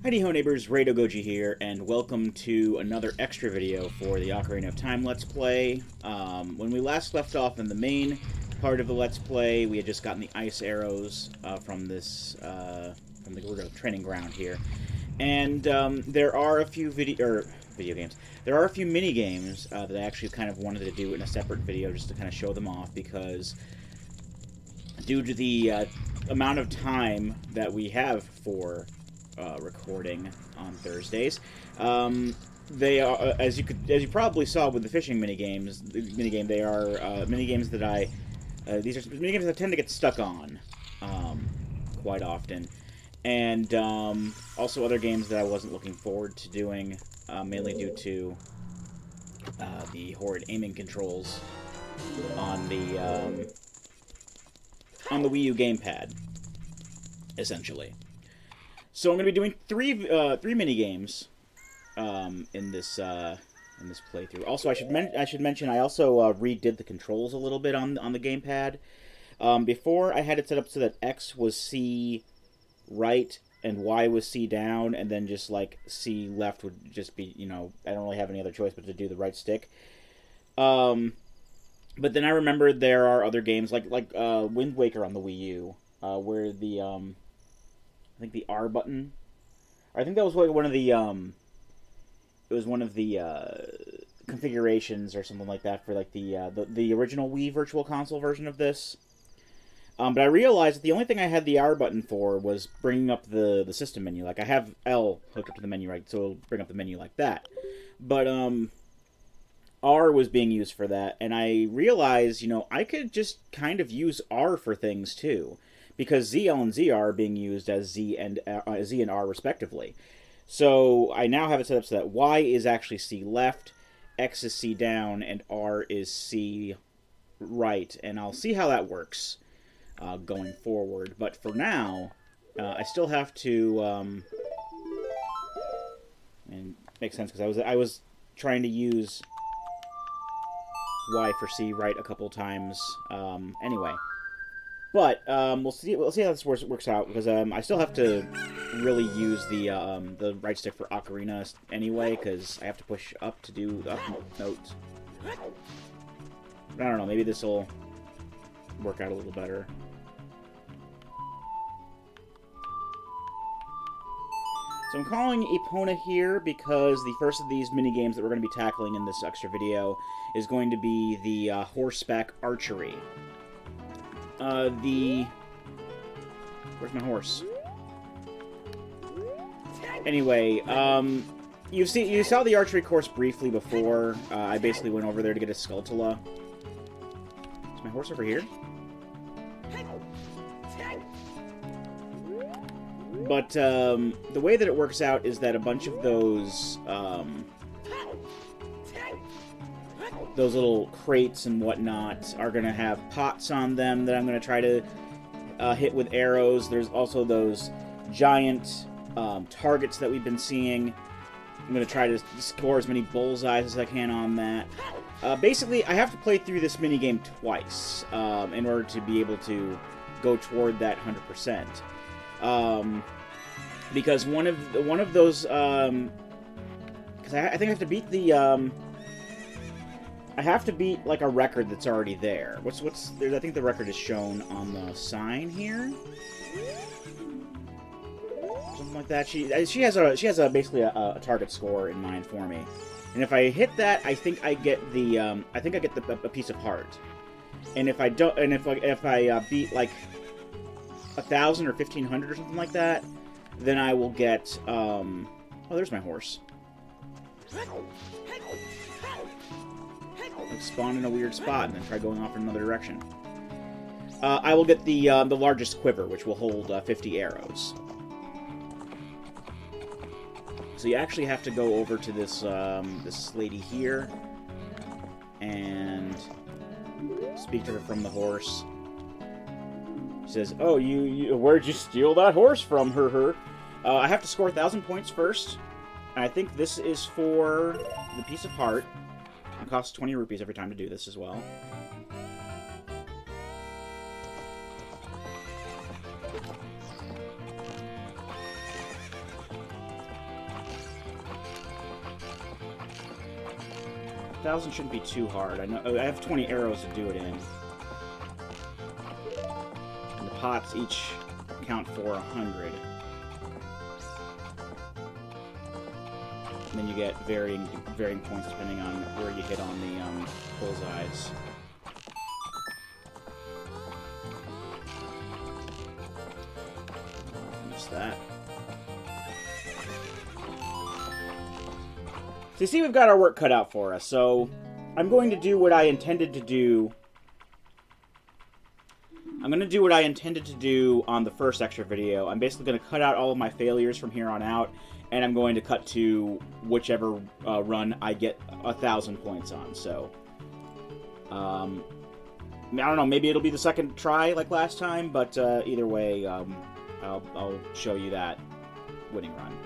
Heidi-ho neighbors, Radio Goji here, and welcome to another extra video for the Ocarina of Time Let's Play. When we last left off in the main part of the Let's Play, we had just gotten the ice arrows from from the training ground here. And there are a few video games. There are a few mini games that I actually kind of wanted to do in a separate video just to kind of show them off, because due to the amount of time that we have for recording on Thursdays, they are, as you probably saw with the fishing minigame, they are minigames that these are minigames that I tend to get stuck on quite often, and also other games that I wasn't looking forward to doing, mainly due to the horrid aiming controls on the Wii U gamepad, essentially. So I'm going to be doing three mini games in this playthrough. Also, I should mention I also redid the controls a little bit on the gamepad. Before, I had it set up so that X was C right and Y was C down, and then just like C left would just be, I don't really have any other choice but to do the right stick. But then I remembered there are other games like Wind Waker on the Wii U, where the I think the R button, or I think that was like one of the it was one of the configurations or something like that for like the original Wii Virtual Console version of this. But I realized that the only thing I had the R button for was bringing up the system menu. Like, I have L hooked up to the menu, right, so it'll bring up the menu like that. But R was being used for that, and I realized, I could just kind of use R for things too, because ZL and ZR are being used as Z and R respectively. So I now have it set up so that Y is actually C left, X is C down, and R is C right. And I'll see how that works going forward. But for now, I still have to... and it makes sense, because I was trying to use Y for C right a couple times anyway. But we'll see how this works out, because I still have to really use the right stick for Ocarina anyway, because I have to push up to do the up notes. But I don't know, maybe this will work out a little better. So I'm calling Epona here because the first of these mini games that we're going to be tackling in this extra video is going to be the horseback archery. Where's my horse? Anyway, you saw the archery course briefly before. I basically went over there to get a Skulltula. Is my horse over here? But the way that it works out is that a bunch of those little crates and whatnot are going to have pots on them that I'm going to try to hit with arrows. There's also those giant targets that we've been seeing. I'm going to try to score as many bullseyes as I can on that. Basically, I have to play through this minigame twice in order to be able to go toward that 100%. Because one of those... because I think I have to beat the... I have to beat, like, a record that's already there. I think the record is shown on the sign here. Something like that. She has basically a target score in mind for me. And if I hit that, I think I get a piece of heart. And if I don't, and if I beat, like, 1,000 or 1,500 or something like that, then I will get, oh, there's my horse. Like, spawn in a weird spot and then try going off in another direction. I will get the largest quiver, which will hold 50 arrows. So you actually have to go over to this lady here and speak to her from the horse. She says, "Oh, where'd you steal that horse from, her? I have to score 1,000 points first. And I think this is for the piece of heart. It costs 20 rupees every time to do this as well. 1,000 shouldn't be too hard. I know I have 20 arrows to do it in. And the pots each count for 100. And then you get varying points depending on where you hit on the bullseyes. Missed that. So you see, we've got our work cut out for us. So I'm going to do what I intended to do. I'm going to do what I intended to do on the first extra video. I'm basically going to cut out all of my failures from here on out. And I'm going to cut to whichever run I get 1,000 points on. So, I don't know. Maybe it'll be the second try like last time. But either way, I'll show you that winning run.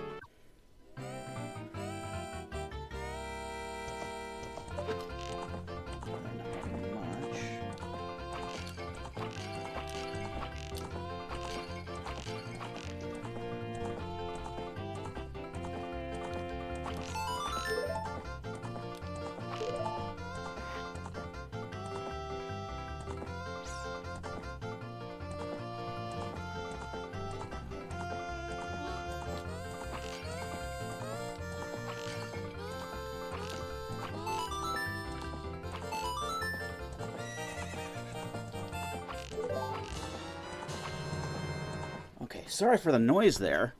Okay, sorry for the noise there.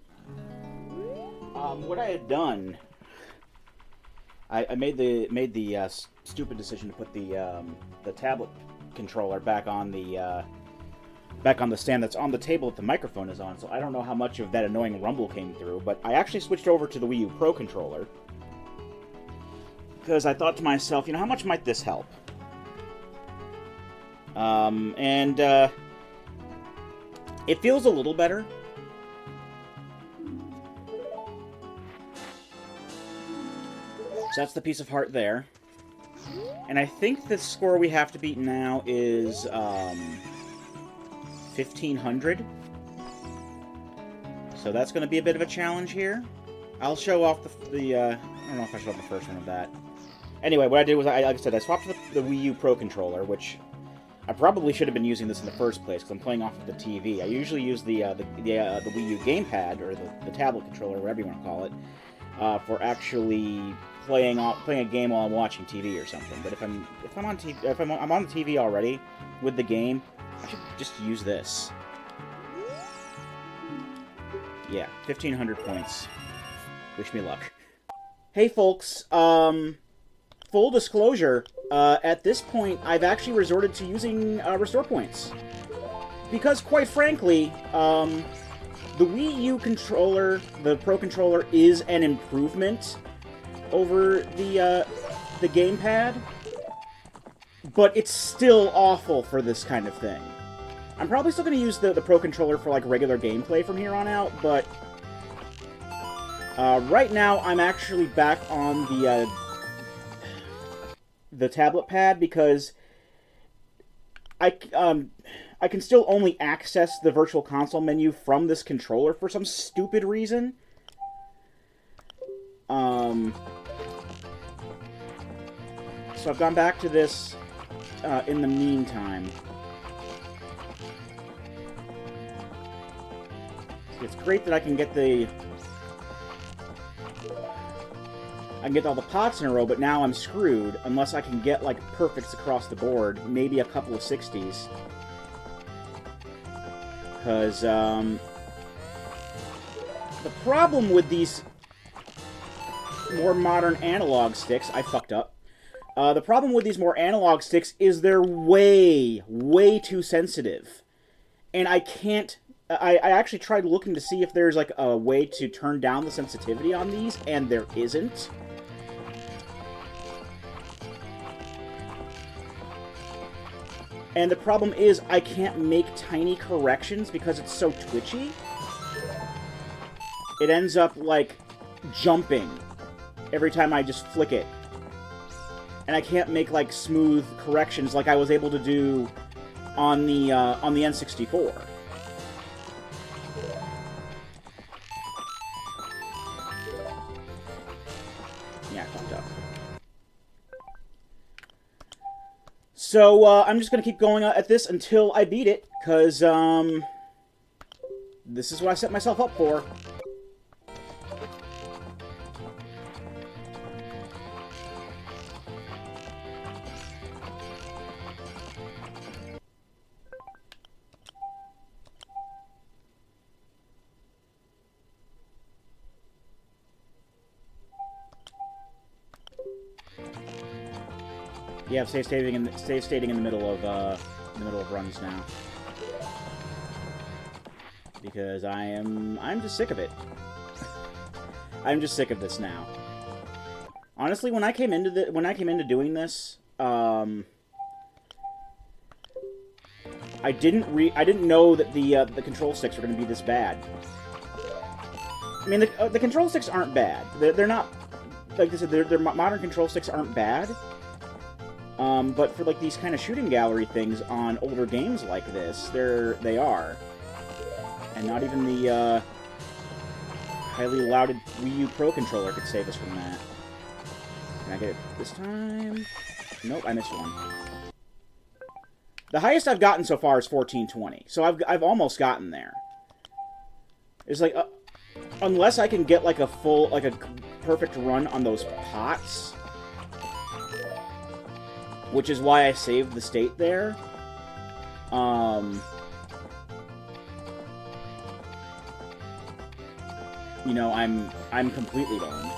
What I had done, I made the stupid decision to put the tablet controller back on the stand that's on the table that the microphone is on. So I don't know how much of that annoying rumble came through, but I actually switched over to the Wii U Pro controller because I thought to myself, you know, how much might this help? It feels a little better. So that's the piece of heart there. And I think the score we have to beat now is 1,500. So that's going to be a bit of a challenge here. I'll show off the I don't know if I showed off the first one of that. Anyway, what I did was, like I said, I swapped the Wii U Pro controller, which I probably should have been using this in the first place, because I'm playing off of the TV. I usually use the Wii U gamepad, or the tablet controller, whatever you want to call it, for actually playing a game while I'm watching TV or something. But if I'm on the TV already with the game, I should just use this. Yeah, 1,500 points. Wish me luck. Hey, folks. Full disclosure, at this point, I've actually resorted to using restore points. Because, quite frankly, the Wii U controller, the Pro controller, is an improvement over the gamepad. But it's still awful for this kind of thing. I'm probably still going to use the Pro controller for, like, regular gameplay from here on out, but right now, I'm actually back on the tablet pad because I can still only access the Virtual Console menu from this controller for some stupid reason. So I've gone back to this in the meantime. It's great that I can get all the pots in a row, but now I'm screwed unless I can get, like, perfects across the board. Maybe a couple of 60s. Because, the problem with these more modern analog sticks... I fucked up. The problem with these more analog sticks is they're way, way too sensitive. And I can't... I actually tried looking to see if there's, like, a way to turn down the sensitivity on these, and there isn't. And the problem is, I can't make tiny corrections because it's so twitchy. It ends up, like, jumping every time I just flick it. And I can't make, like, smooth corrections like I was able to do on the N64. Yeah, I fucked up. So, I'm just going to keep going at this until I beat it, because, this is what I set myself up for. Yeah, save stating in the middle of runs now, because I'm just sick of it. I'm just sick of this now. Honestly, when I came into doing this, I didn't know that the control sticks were going to be this bad. I mean, the control sticks aren't bad. They're not, like I said, their modern control sticks aren't bad. But for like these kind of shooting gallery things on older games like this, they are. And not even the highly lauded Wii U Pro controller could save us from that. Can I get it this time? Nope, I missed one. The highest I've gotten so far is 1420, so I've almost gotten there. It's like, unless I can get like a perfect run on those pots, which is why I saved the state there. You know, I'm completely boned.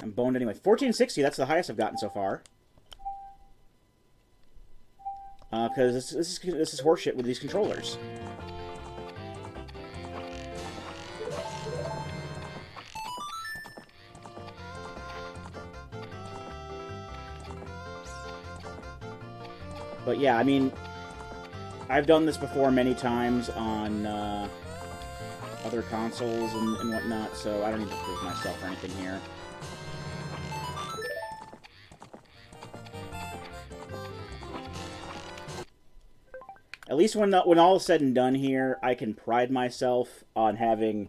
I'm boned anyway. 1460, that's the highest I've gotten so far. Because this is horseshit with these controllers. But yeah, I mean, I've done this before many times on other consoles and whatnot, so I don't need to prove myself or anything here. At least when all is said and done here, I can pride myself on having,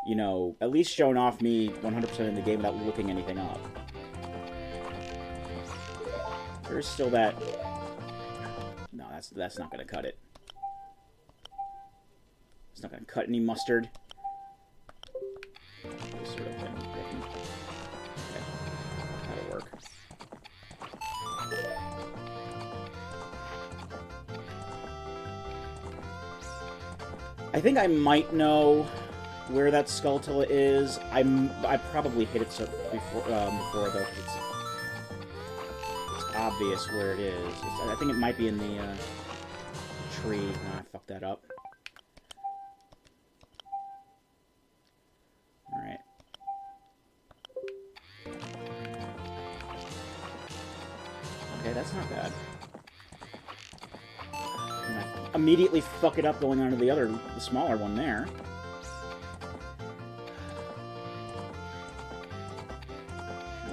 you know, at least shown off me 100% in the game without looking anything up. There's still that... No, that's not going to cut it. It's not going to cut any mustard. This sort of thing. Okay. That'll work. I think I might know where that Skulltula is. I probably hit it before though, because it's obvious where it is. I think it might be in the tree. No, I fucked that up. Alright. Okay, that's not bad. And I immediately fuck it up going on to the smaller one there.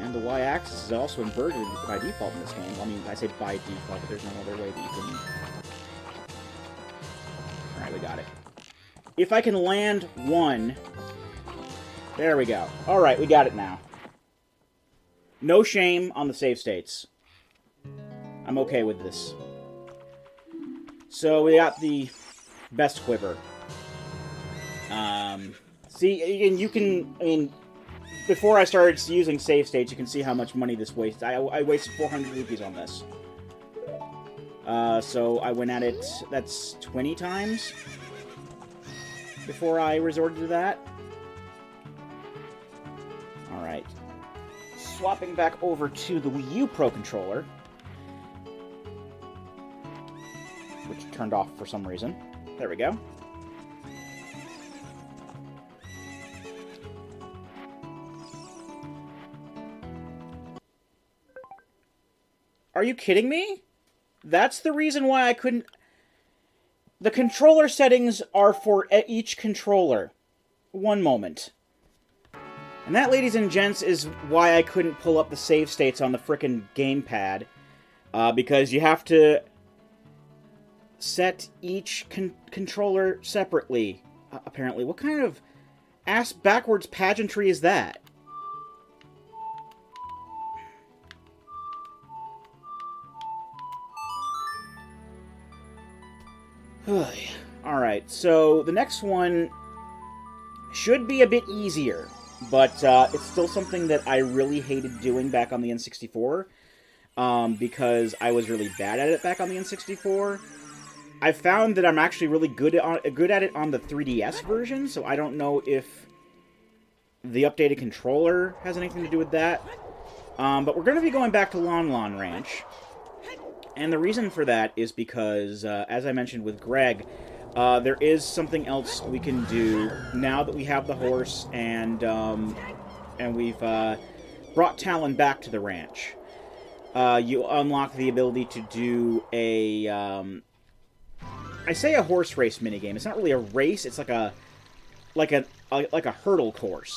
And the y-axis is also inverted by default in this game. Well, I mean, I say by default, but there's no other way that you can... Alright, we got it. If I can land one... There we go. Alright, we got it now. No shame on the save states. I'm okay with this. So, we got the best quiver. See, and you can... I mean... Before I started using save states, you can see how much money this wastes. I wasted 400 rupees on this. So I went at it, that's 20 times before I resorted to that. Alright. Swapping back over to the Wii U Pro controller, which turned off for some reason. There we go. Are you kidding me? That's the reason why I couldn't... The controller settings are for each controller. One moment. And that, ladies and gents, is why I couldn't pull up the save states on the frickin' gamepad. Because you have to set each controller separately, apparently. What kind of ass-backwards pageantry is that? Alright, so the next one should be a bit easier, but it's still something that I really hated doing back on the N64, because I was really bad at it back on the N64. I found that I'm actually really good at it on the 3DS version, so I don't know if the updated controller has anything to do with that. But we're going to be going back to Lon Lon Ranch. And the reason for that is because, as I mentioned with Greg, there is something else we can do now that we have the horse and we've brought Talon back to the ranch. You unlock the ability to do a, I say a horse race minigame. It's not really a race. It's like a hurdle course.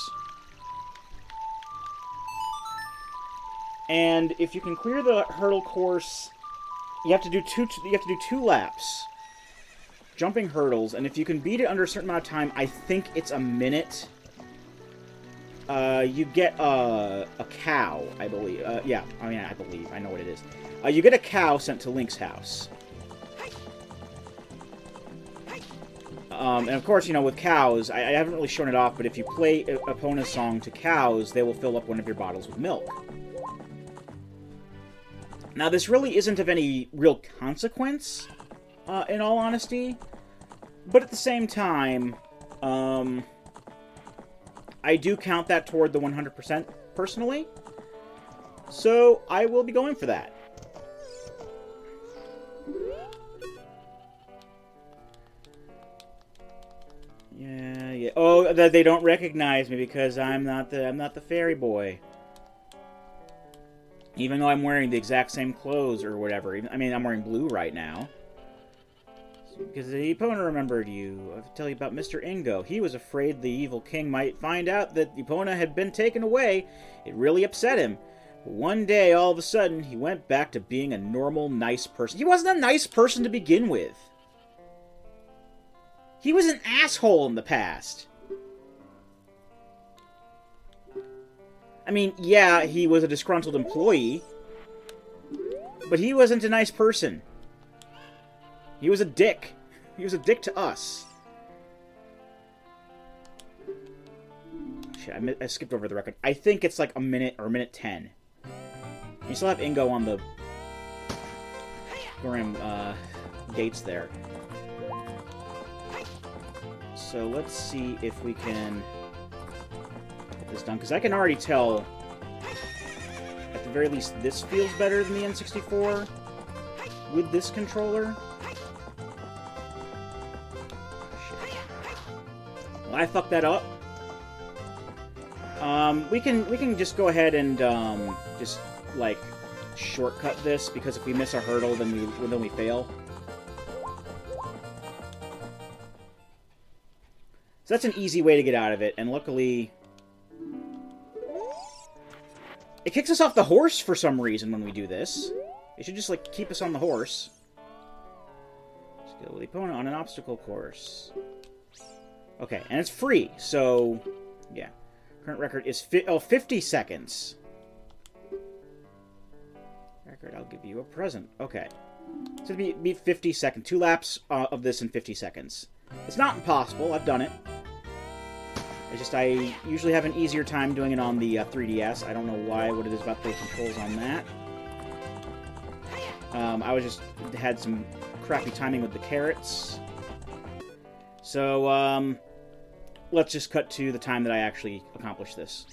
And if you can clear the hurdle course, you have to do two laps, jumping hurdles, and if you can beat it under a certain amount of time, I think it's a minute. You get a cow, I believe. Yeah, I mean, I believe. I know what it is. You get a cow sent to Link's house. And of course, you know, with cows, I haven't really shown it off, but if you play Epona's song to cows, they will fill up one of your bottles with milk. Now, this really isn't of any real consequence, in all honesty, but at the same time, I do count that toward the 100% personally, so I will be going for that. Yeah. Oh, they don't recognize me because I'm not the fairy boy. Even though I'm wearing the exact same clothes or whatever. I mean, I'm wearing blue right now. Because the Epona remembered you. I have to tell you about Mr. Ingo. He was afraid the evil king might find out that Epona had been taken away. It really upset him. But one day, all of a sudden, he went back to being a normal, nice person. He wasn't a nice person to begin with. He was an asshole in the past. I mean, yeah, he was a disgruntled employee, but he wasn't a nice person. He was a dick. He was a dick to us. Shit, I skipped over the record. I think it's like a minute or a minute 10. You still have Ingo on the gates there. So let's see if we can get this done, because I can already tell, at the very least, this feels better than the N64 with this controller. Shit. Well, I fucked that up. We can just go ahead and just like shortcut this, because if we miss a hurdle, then we fail. So that's an easy way to get out of it, and luckily it kicks us off the horse for some reason when we do this. It should just, like, keep us on the horse. Skill with Epona on an obstacle course. Okay, and it's free, so yeah. Current record is 50 seconds. Record, I'll give you a present. Okay. So it'd be 50 seconds. 2 laps of this in 50 seconds. It's not impossible. I've done it. It's just I usually have an easier time doing it on the 3DS. I don't know why, what it is about the controls on that. I was just had some crappy timing with the carrots. So, let's just cut to the time that I actually accomplished this.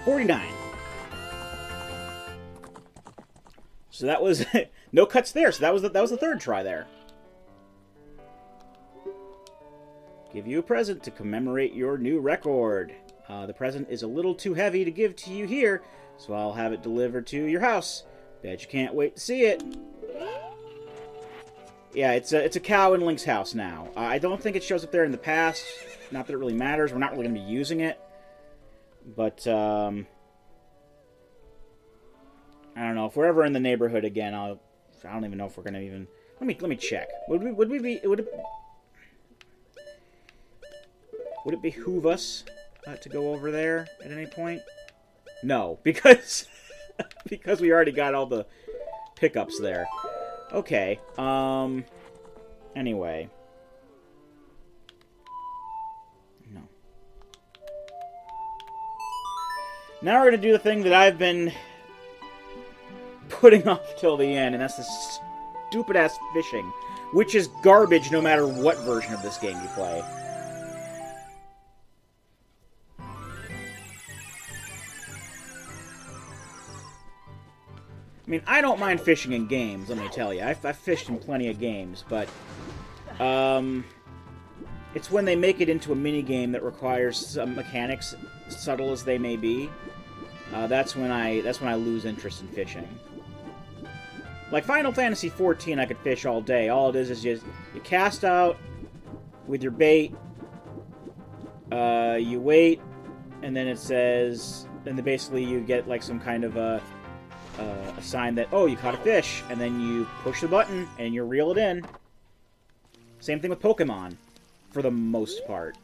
49. So that was no cuts there. So that was the third try there. Give you a present to commemorate your new record. The present is a little too heavy to give to you here, so I'll have it delivered to your house. Bet you can't wait to see it. Yeah, it's a cow in Link's house now. I don't think it shows up there in the past. Not that it really matters. We're not really going to be using it. But, I don't know. If we're ever in the neighborhood again, I don't even know if we're going to even... Let me check. Would it behoove us to go over there at any point? No, because because we already got all the pickups there. Okay. Anyway. No. Now we're gonna do the thing that I've been putting off till the end, and that's the stupid-ass fishing, which is garbage no matter what version of this game you play. I mean, I don't mind fishing in games, let me tell you. I've fished in plenty of games, but it's when they make it into a minigame that requires some mechanics, subtle as they may be. That's when I lose interest in fishing. Like Final Fantasy XIV, I could fish all day. All it is just you cast out with your bait, you wait, and then it says, and then basically you get like some kind of a sign that, oh, you caught a fish, and then you push the button and you reel it in. Same thing with Pokemon, for the most part.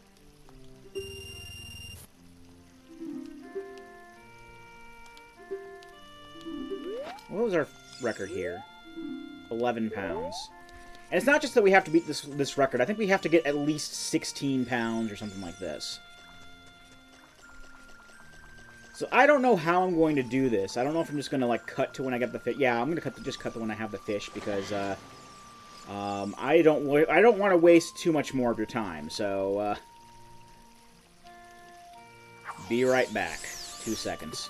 What was our record here? 11 pounds. And it's not just that we have to beat this record. I think we have to get at least 16 pounds or something like this. So I don't know how I'm going to do this. I don't know if I'm just going to like cut to when I get the fish. Yeah, I'm going to just cut to when I have the fish because I don't want to waste too much more of your time. So be right back. 2 seconds.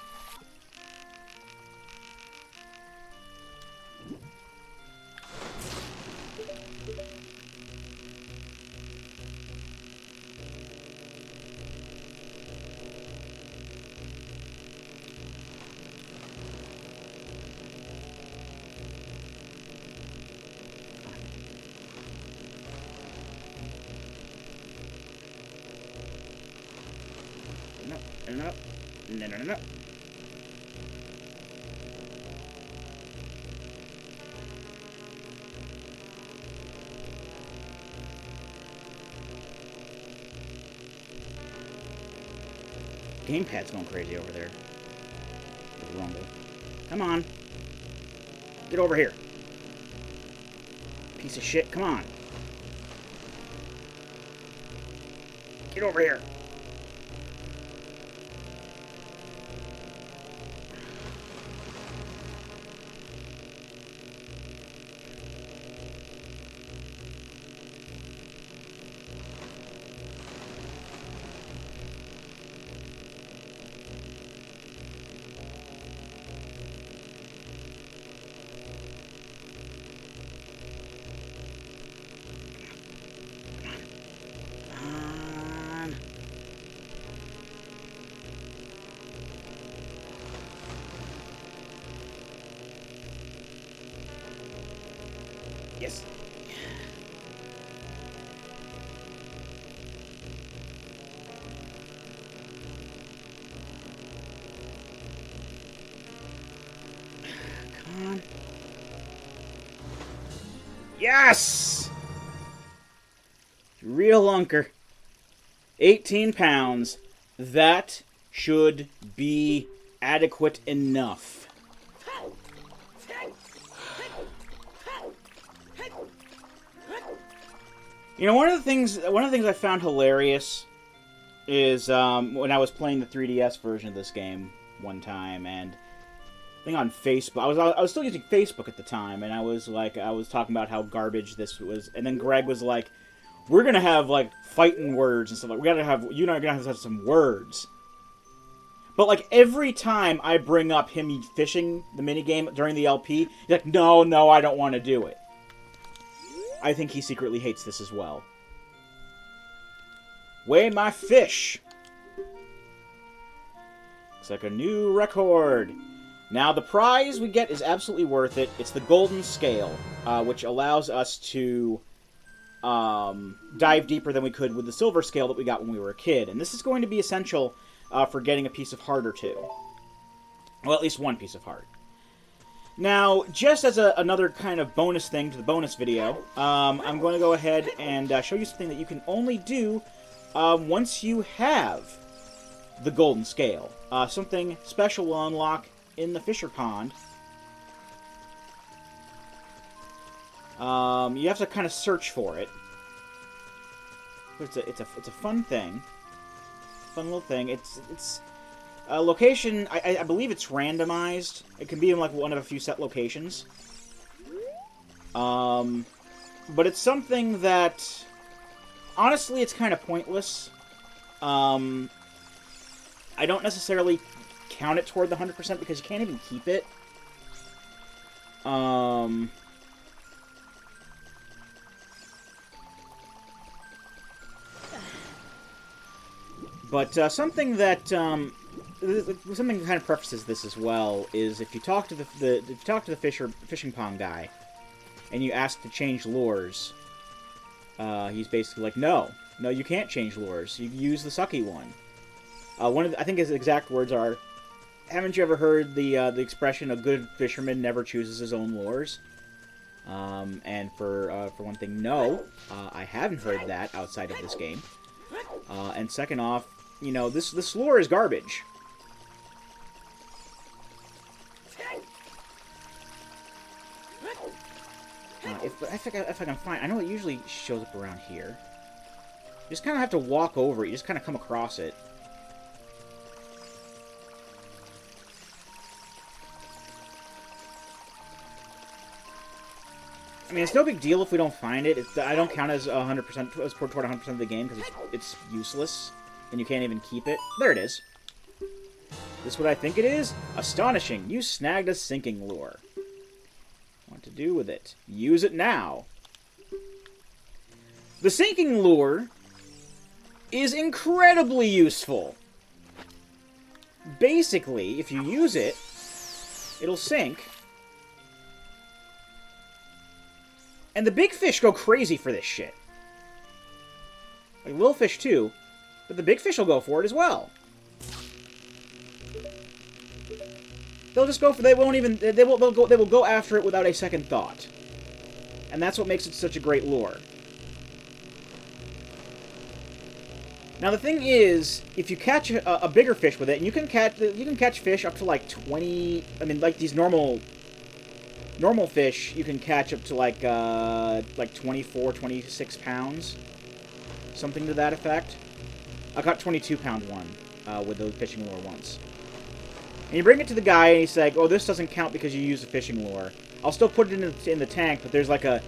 No. Gamepad's going crazy over there. With Rumble. Come on. Get over here. Piece of shit, come on. Get over here. Yes. Come on. Yes! Real lunker. 18 pounds. That should be adequate enough. You know, one of the things I found hilarious is when I was playing the 3DS version of this game one time, and I think on Facebook, I was still using Facebook at the time, and I was talking about how garbage this was, and then Greg was like, "We're gonna have like fighting words and stuff like you and I are gonna have some words." But, like, every time I bring up him fishing the minigame during the LP, he's like, no, I don't want to do it. I think he secretly hates this as well. Weigh my fish! Looks like a new record. Now, the prize we get is absolutely worth it. It's the golden scale, which allows us to dive deeper than we could with the silver scale that we got when we were a kid. And this is going to be essential for getting a piece of heart or two. Well, at least one piece of heart. Now, just as another kind of bonus thing to the bonus video, I'm going to go ahead and show you something that you can only do once you have the golden scale. Something special will unlock in the Fisher Pond. You have to kind of search for it. It's a fun thing. Fun little thing. It's a location. I believe it's randomized. It can be in like one of a few set locations. But it's something that honestly it's kind of pointless. I don't necessarily count it toward the 100% because you can't even keep it. But something that something that kind of prefaces this as well is if you talk to the fishing pond guy, and you ask to change lures, he's basically like, no, you can't change lures. You use the sucky one. I think his exact words are, haven't you ever heard the expression, a good fisherman never chooses his own lures? And for one thing, no, I haven't heard that outside of this game. And second off, you know, this lure is garbage. If I can find, I know it usually shows up around here. You just kind of have to walk over it. You just kind of come across it. I mean, it's no big deal if we don't find it. I don't count as 100% as toward 100% of the game because it's useless, and you can't even keep it. There it is. This is what I think it is? Astonishing! You snagged a sinking lure. What to do with it? Use it now. The sinking lure is incredibly useful. Basically, if you use it, it'll sink. And the big fish go crazy for this shit. Like little fish too, but the big fish will go for it as well. They'll just go for. They will go after it without a second thought. And that's what makes it such a great lure. Now the thing is, if you catch a bigger fish with it, and you can catch fish up to like 20. I mean, like these normal fish, you can catch up to like 24, 26 pounds, something to that effect. I caught 22-pound one with the fishing lure once. And you bring it to the guy, and he's like, "Oh, this doesn't count because you used a fishing lure. I'll still put it in the tank, but there's like a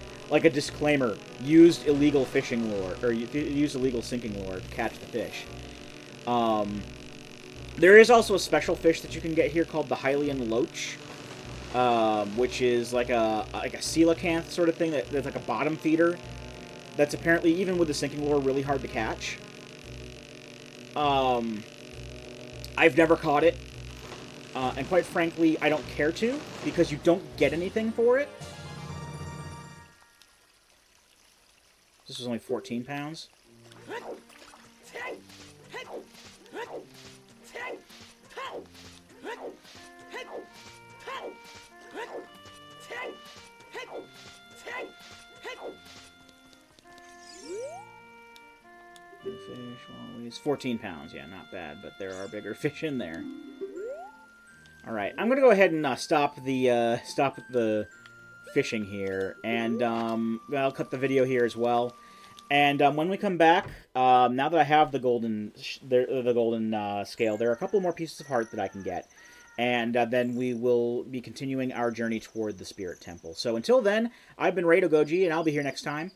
disclaimer: used illegal fishing lure, or used illegal sinking lure to catch the fish." There is also a special fish that you can get here called the Hylian loach, which is like a coelacanth sort of thing that's like a bottom feeder. That's apparently, even with the sinking lure, really hard to catch. I've never caught it. And quite frankly, I don't care to, because you don't get anything for it. This was only 14 pounds. Fish, always 14 pounds. Yeah, not bad, but there are bigger fish in there. All right, I'm gonna go ahead and stop the fishing here, and I'll cut the video here as well. And when we come back, now that I have the golden scale, there are a couple more pieces of heart that I can get, and then we will be continuing our journey toward the Spirit Temple. So until then, I've been Rado Goji, and I'll be here next time.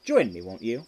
Join me, won't you?